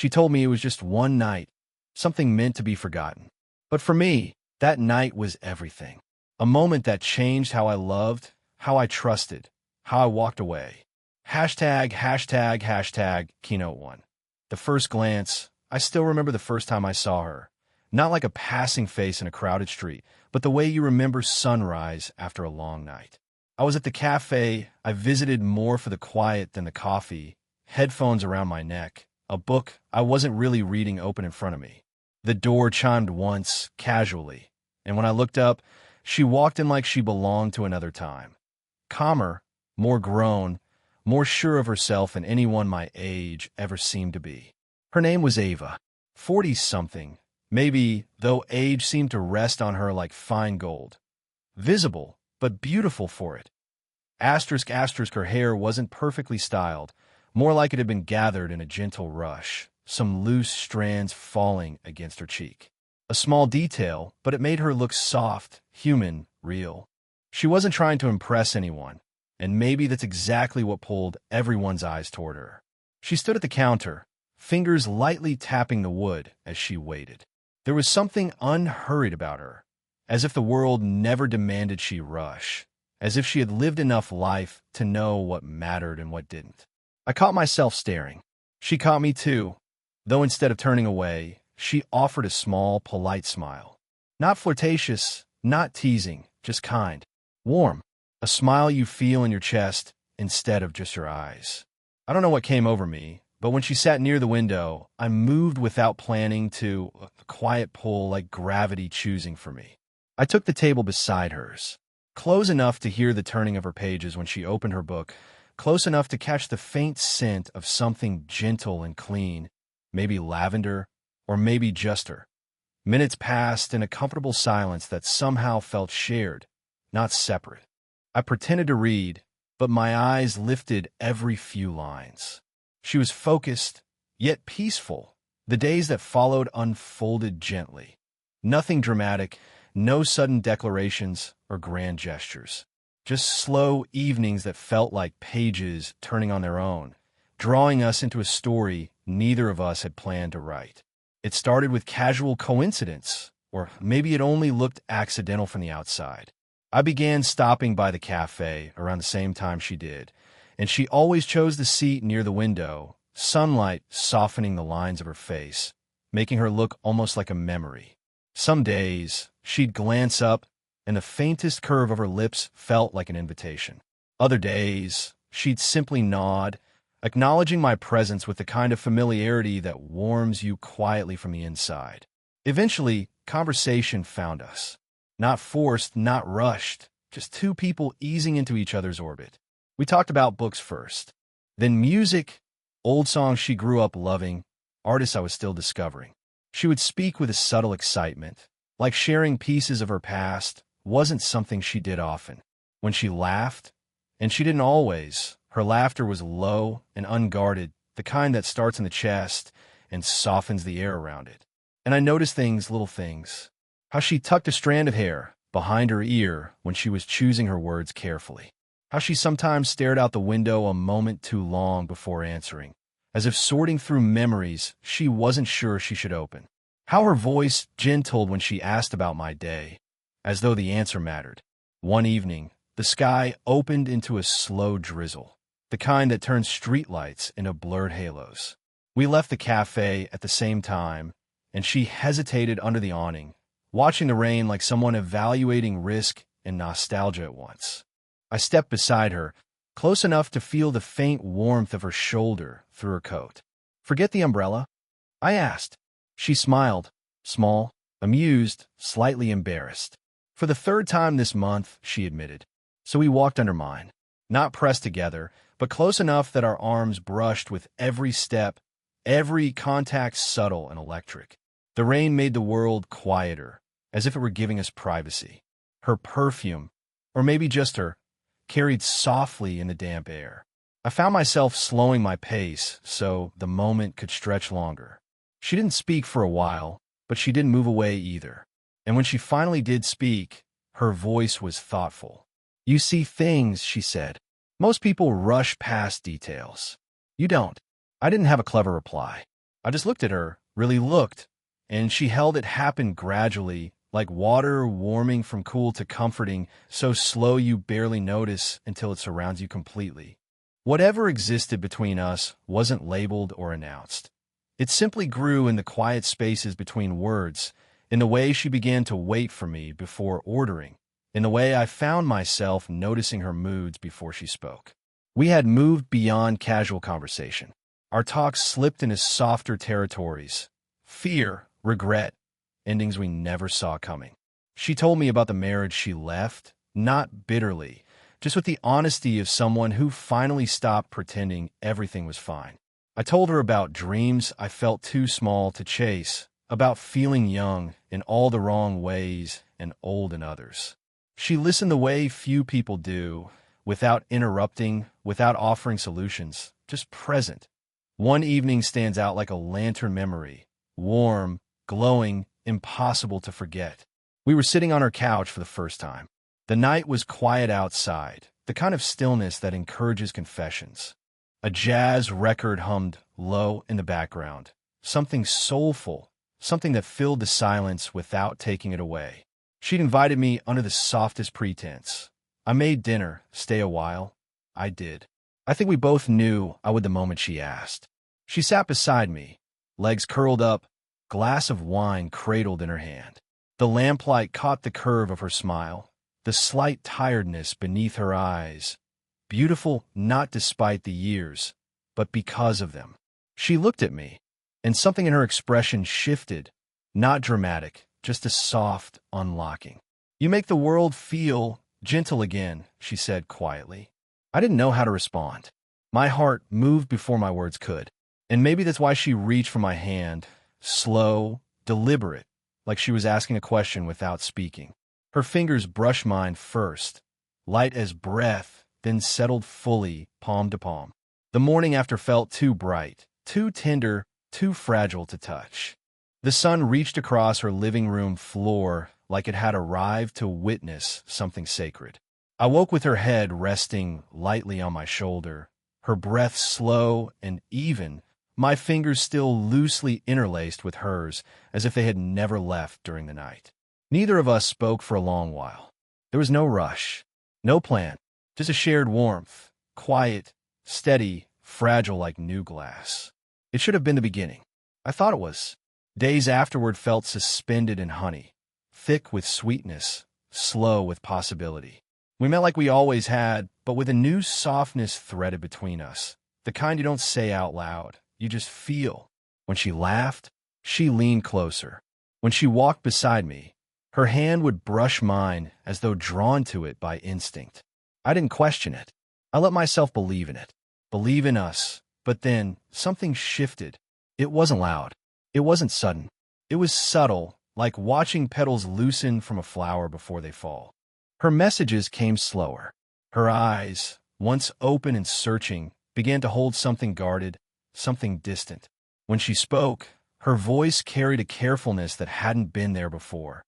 She told me it was just one night, something meant to be forgotten. But for me, that night was everything. A moment that changed how I loved, how I trusted, how I walked away. Keynote 1. The first glance, I still remember the first time I saw her. Not like a passing face in a crowded street, but the way you remember sunrise after a long night. I was at the cafe. I visited more for the quiet than the coffee, headphones around my neck, a book I wasn't really reading open in front of me. The door chimed once, casually, and when I looked up, she walked in like she belonged to another time. Calmer, more grown, more sure of herself than anyone my age ever seemed to be. Her name was Ava, 40-something, maybe, though age seemed to rest on her like fine gold. Visible, but beautiful for it. Her hair wasn't perfectly styled, more like it had been gathered in a gentle rush, some loose strands falling against her cheek. A small detail, but it made her look soft, human, real. She wasn't trying to impress anyone, and maybe that's exactly what pulled everyone's eyes toward her. She stood at the counter, fingers lightly tapping the wood as she waited. There was something unhurried about her, as if the world never demanded she rush, as if she had lived enough life to know what mattered and what didn't. I caught myself staring. She caught me too, though instead of turning away, she offered a small, polite smile. Not flirtatious, not teasing, just kind, warm. A smile you feel in your chest instead of just your eyes. I don't know what came over me, but when she sat near the window, I moved without planning to, a quiet pull like gravity choosing for me. I took the table beside hers, close enough to hear the turning of her pages when she opened her book, close enough to catch the faint scent of something gentle and clean, maybe lavender, or maybe just her. Minutes passed in a comfortable silence that somehow felt shared, not separate. I pretended to read, but my eyes lifted every few lines. She was focused, yet peaceful. The days that followed unfolded gently. Nothing dramatic, no sudden declarations or grand gestures. Just slow evenings that felt like pages turning on their own, drawing us into a story neither of us had planned to write. It started with casual coincidence, or maybe it only looked accidental from the outside. I began stopping by the cafe around the same time she did, and she always chose the seat near the window, sunlight softening the lines of her face, making her look almost like a memory. Some days, she'd glance up, and the faintest curve of her lips felt like an invitation. Other days, she'd simply nod, acknowledging my presence with the kind of familiarity that warms you quietly from the inside. Eventually, conversation found us. Not forced, not rushed, just two people easing into each other's orbit. We talked about books first, then music, old songs she grew up loving, artists I was still discovering. She would speak with a subtle excitement, like sharing pieces of her past wasn't something she did often. When she laughed, and she didn't always, her laughter was low and unguarded, the kind that starts in the chest and softens the air around it. And I noticed things, little things. How she tucked a strand of hair behind her ear when she was choosing her words carefully. How she sometimes stared out the window a moment too long before answering, as if sorting through memories she wasn't sure she should open. How her voice gentled when she asked about my day, as though the answer mattered. One evening, the sky opened into a slow drizzle, the kind that turns streetlights into blurred halos. We left the cafe at the same time, and she hesitated under the awning, watching the rain like someone evaluating risk and nostalgia at once. I stepped beside her, close enough to feel the faint warmth of her shoulder through her coat. "Forget the umbrella?" I asked. She smiled, small, amused, slightly embarrassed. "For the third time this month," she admitted. So we walked under mine, not pressed together, but close enough that our arms brushed with every step, every contact subtle and electric. The rain made the world quieter, as if it were giving us privacy. Her perfume, or maybe just her, carried softly in the damp air. I found myself slowing my pace so the moment could stretch longer. She didn't speak for a while, but she didn't move away either. And when she finally did speak, her voice was thoughtful. "You see things," she said. "Most people rush past details. You don't." I didn't have a clever reply. I just looked at her, really looked, and she held it happen gradually, like water warming from cool to comforting, so slow you barely notice until it surrounds you completely. Whatever existed between us wasn't labeled or announced. It simply grew in the quiet spaces between words, in the way she began to wait for me before ordering, in the way I found myself noticing her moods before she spoke. We had moved beyond casual conversation. Our talks slipped into softer territories: fear, regret, endings we never saw coming. She told me about the marriage she left, not bitterly, just with the honesty of someone who finally stopped pretending everything was fine. I told her about dreams I felt too small to chase, about feeling young in all the wrong ways and old in others. She listened the way few people do, without interrupting, without offering solutions, just present. One evening stands out like a lantern memory, warm, glowing, impossible to forget. We were sitting on her couch for the first time. The night was quiet outside, the kind of stillness that encourages confessions. A jazz record hummed low in the background, something soulful, something that filled the silence without taking it away. She'd invited me under the softest pretense. I made dinner, stay a while. I did. I think we both knew I would the moment she asked. She sat beside me, legs curled up, glass of wine cradled in her hand. The lamplight caught the curve of her smile, the slight tiredness beneath her eyes. Beautiful not despite the years, but because of them. She looked at me, and something in her expression shifted, not dramatic, just a soft unlocking. "You make the world feel gentle again," she said quietly. I didn't know how to respond. My heart moved before my words could, and maybe that's why she reached for my hand, slow, deliberate, like she was asking a question without speaking. Her fingers brushed mine first, light as breath, then settled fully, palm to palm. The morning after felt too bright, too tender, too fragile to touch. The sun reached across her living room floor like it had arrived to witness something sacred. I woke with her head resting lightly on my shoulder, her breath slow and even, my fingers still loosely interlaced with hers as if they had never left during the night. Neither of us spoke for a long while. There was no rush, no plan. Just a shared warmth, quiet, steady, fragile like new glass. It should have been the beginning. I thought it was. Days afterward felt suspended in honey, thick with sweetness, slow with possibility. We met like we always had, but with a new softness threaded between us, the kind you don't say out loud, you just feel. When she laughed, she leaned closer. When she walked beside me, her hand would brush mine as though drawn to it by instinct. I didn't question it. I let myself believe in it, believe in us. But then something shifted. It wasn't loud. It wasn't sudden. It was subtle, like watching petals loosen from a flower before they fall. Her messages came slower. Her eyes, once open and searching, began to hold something guarded, something distant. When she spoke, her voice carried a carefulness that hadn't been there before,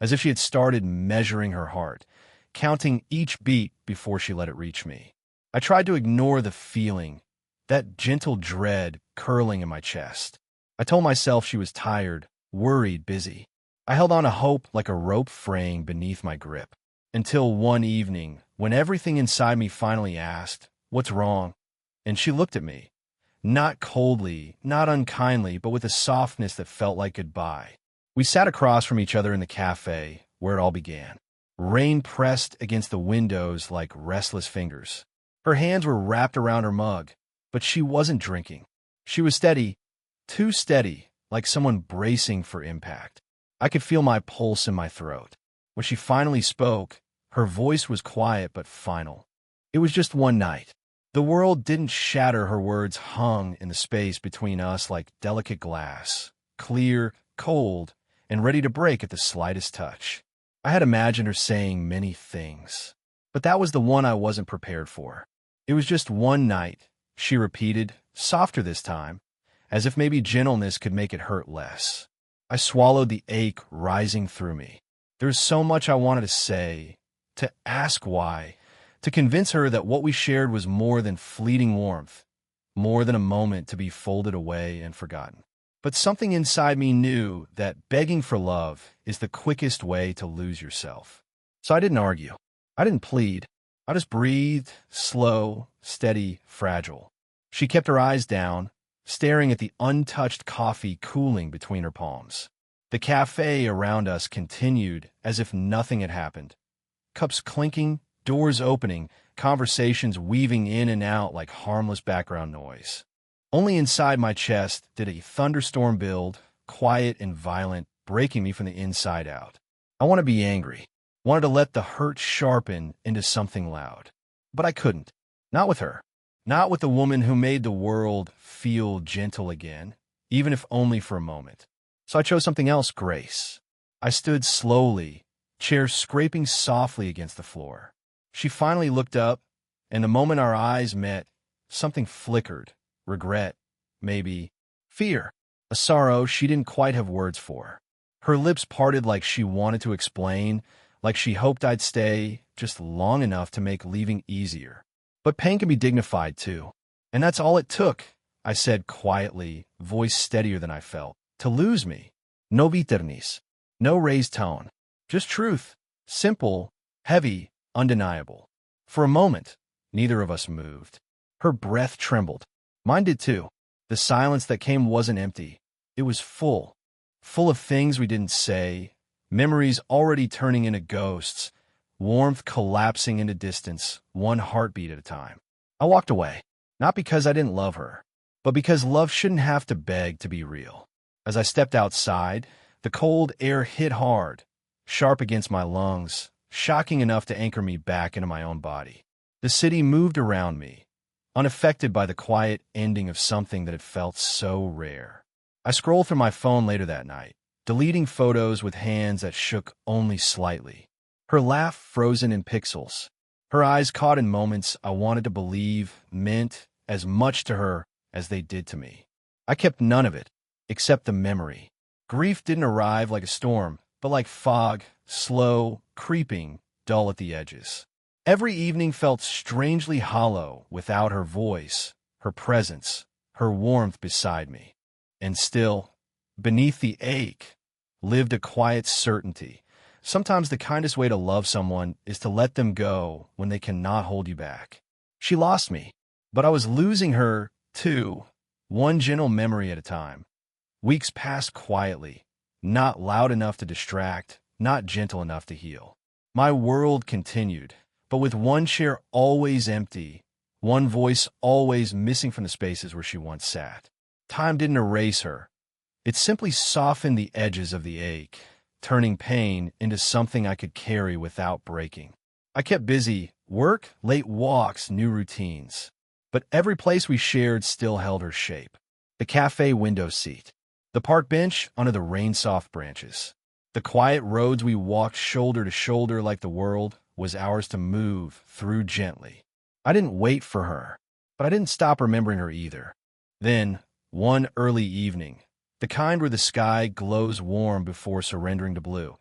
as if she had started measuring her heart, counting each beat before she let it reach me. I tried to ignore the feeling, that gentle dread curling in my chest. I told myself she was tired, worried, busy. I held on to hope like a rope fraying beneath my grip. Until one evening, when everything inside me finally asked, "What's wrong?" And she looked at me, not coldly, not unkindly, but with a softness that felt like goodbye. We sat across from each other in the cafe, where it all began. Rain pressed against the windows like restless fingers. Her hands were wrapped around her mug, but she wasn't drinking. She was steady, too steady, like someone bracing for impact. I could feel my pulse in my throat. When she finally spoke, her voice was quiet but final. It was just one night. The world didn't shatter. Her words hung in the space between us like delicate glass, clear, cold, and ready to break at the slightest touch. I had imagined her saying many things, but that was the one I wasn't prepared for. It was just one night, she repeated, softer this time, as if maybe gentleness could make it hurt less. I swallowed the ache rising through me. There was so much I wanted to say, to ask why, to convince her that what we shared was more than fleeting warmth, more than a moment to be folded away and forgotten. But something inside me knew that begging for love is the quickest way to lose yourself. So I didn't argue. I didn't plead. I just breathed, slow, steady, fragile. She kept her eyes down, staring at the untouched coffee cooling between her palms. The cafe around us continued as if nothing had happened. Cups clinking, doors opening, conversations weaving in and out like harmless background noise. Only inside my chest did a thunderstorm build, quiet and violent, breaking me from the inside out. I wanted to be angry, wanted to let the hurt sharpen into something loud. But I couldn't. Not with her. Not with the woman who made the world feel gentle again, even if only for a moment. So I chose something else, grace. I stood slowly, chair scraping softly against the floor. She finally looked up, and the moment our eyes met, something flickered. Regret, maybe fear, a sorrow she didn't quite have words for. Her lips parted like she wanted to explain, like she hoped I'd stay just long enough to make leaving easier. But pain can be dignified, too. And that's all it took, I said quietly, voice steadier than I felt, to lose me. No bitterness, no raised tone, just truth, simple, heavy, undeniable. For a moment, neither of us moved. Her breath trembled. Mine did too. The silence that came wasn't empty. It was full. Full of things we didn't say, memories already turning into ghosts, warmth collapsing into distance, one heartbeat at a time. I walked away, not because I didn't love her, but because love shouldn't have to beg to be real. As I stepped outside, the cold air hit hard, sharp against my lungs, shocking enough to anchor me back into my own body. The city moved around me, unaffected by the quiet ending of something that had felt so rare. I scrolled through my phone later that night, deleting photos with hands that shook only slightly. Her laugh frozen in pixels. Her eyes caught in moments I wanted to believe meant as much to her as they did to me. I kept none of it, except the memory. Grief didn't arrive like a storm, but like fog, slow, creeping, dull at the edges. Every evening felt strangely hollow without her voice, her presence, her warmth beside me. And still, beneath the ache, lived a quiet certainty. Sometimes the kindest way to love someone is to let them go when they cannot hold you back. She lost me, but I was losing her, too, one gentle memory at a time. Weeks passed quietly, not loud enough to distract, not gentle enough to heal. My world continued, but with one chair always empty, one voice always missing from the spaces where she once sat. Time didn't erase her. It simply softened the edges of the ache, turning pain into something I could carry without breaking. I kept busy, work, late walks, new routines. But every place we shared still held her shape. The cafe window seat, the park bench under the rain-soft branches, the quiet roads we walked shoulder to shoulder like the world was ours to move through gently. I didn't wait for her, but I didn't stop remembering her either. Then, one early evening, the kind where the sky glows warm before surrendering to blue,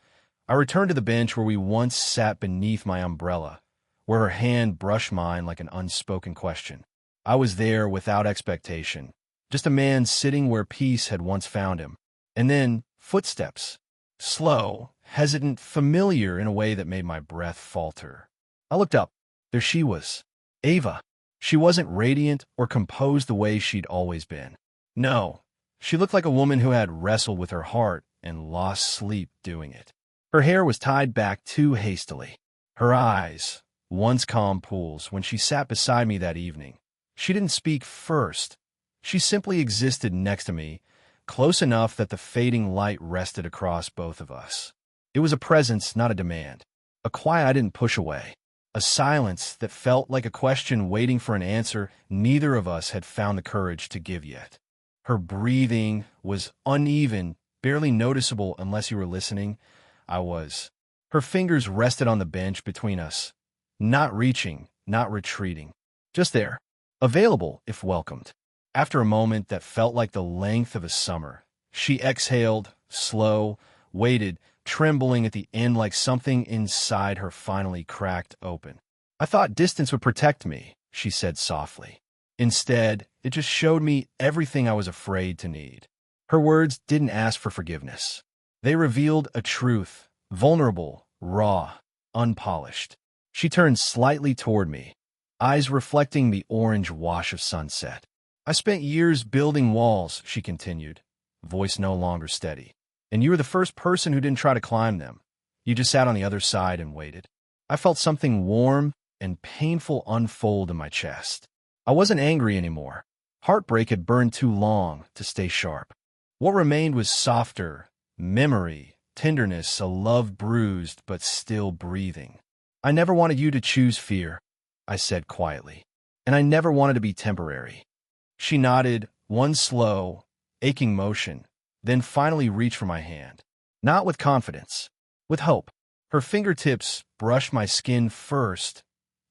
I returned to the bench where we once sat beneath my umbrella, where her hand brushed mine like an unspoken question. I was there without expectation, just a man sitting where peace had once found him. And then, footsteps. Slow, hesitant, familiar in a way that made my breath falter. I looked up. There she was. Ava. She wasn't radiant or composed the way she'd always been. No, she looked like a woman who had wrestled with her heart and lost sleep doing it. Her hair was tied back too hastily. Her eyes, once calm pools, when she sat beside me that evening. She didn't speak first. She simply existed next to me, close enough that the fading light rested across both of us. It was a presence, not a demand. A quiet I didn't push away. A silence that felt like a question waiting for an answer neither of us had found the courage to give yet. Her breathing was uneven, barely noticeable unless you were listening. I was. Her fingers rested on the bench between us, not reaching, not retreating. Just there, available if welcomed. After a moment that felt like the length of a summer, she exhaled, slow, waited, trembling at the end like something inside her finally cracked open. I thought distance would protect me, she said softly. Instead, it just showed me everything I was afraid to need. Her words didn't ask for forgiveness. They revealed a truth, vulnerable, raw, unpolished. She turned slightly toward me, eyes reflecting the orange wash of sunset. I spent years building walls, she continued, voice no longer steady. And you were the first person who didn't try to climb them. You just sat on the other side and waited. I felt something warm and painful unfold in my chest. I wasn't angry anymore. Heartbreak had burned too long to stay sharp. What remained was softer, memory, tenderness, a love bruised but still breathing. I never wanted you to choose fear, I said quietly, and I never wanted to be temporary. She nodded, one slow, aching motion, then finally reached for my hand. Not with confidence, with hope. Her fingertips brushed my skin first,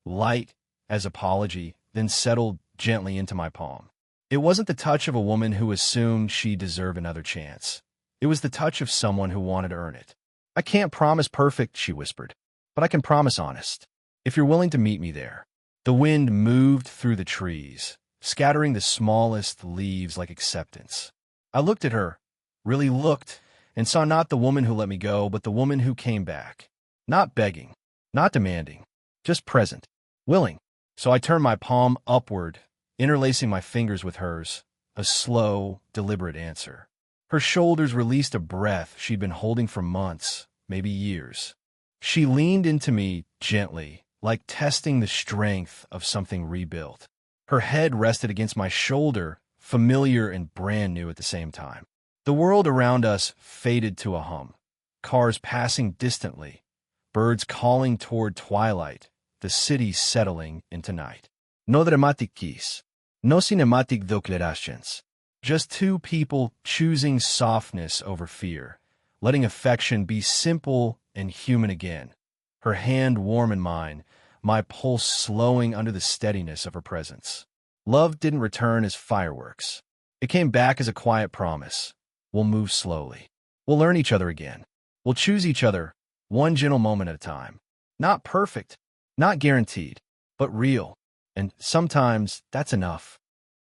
light as apology, then settled gently into my palm. It wasn't the touch of a woman who assumed she deserved another chance. It was the touch of someone who wanted to earn it. I can't promise perfect, she whispered, but I can promise honest. If you're willing to meet me there. The wind moved through the trees, scattering the smallest leaves like acceptance. I looked at her, really looked, and saw not the woman who let me go, but the woman who came back. Not begging, not demanding, just present, willing. So I turned my palm upward, interlacing my fingers with hers, a slow, deliberate answer. Her shoulders released a breath she'd been holding for months, maybe years. She leaned into me gently, like testing the strength of something rebuilt. Her head rested against my shoulder, familiar and brand new at the same time. The world around us faded to a hum. Cars passing distantly, birds calling toward twilight, the city settling into night. No dramatic keys, no cinematic declarations. Just two people choosing softness over fear, letting affection be simple and human again. Her hand warm in mine, my pulse slowing under the steadiness of her presence. Love didn't return as fireworks. It came back as a quiet promise. We'll move slowly. We'll learn each other again. We'll choose each other, one gentle moment at a time. Not perfect, not guaranteed, but real. And sometimes that's enough.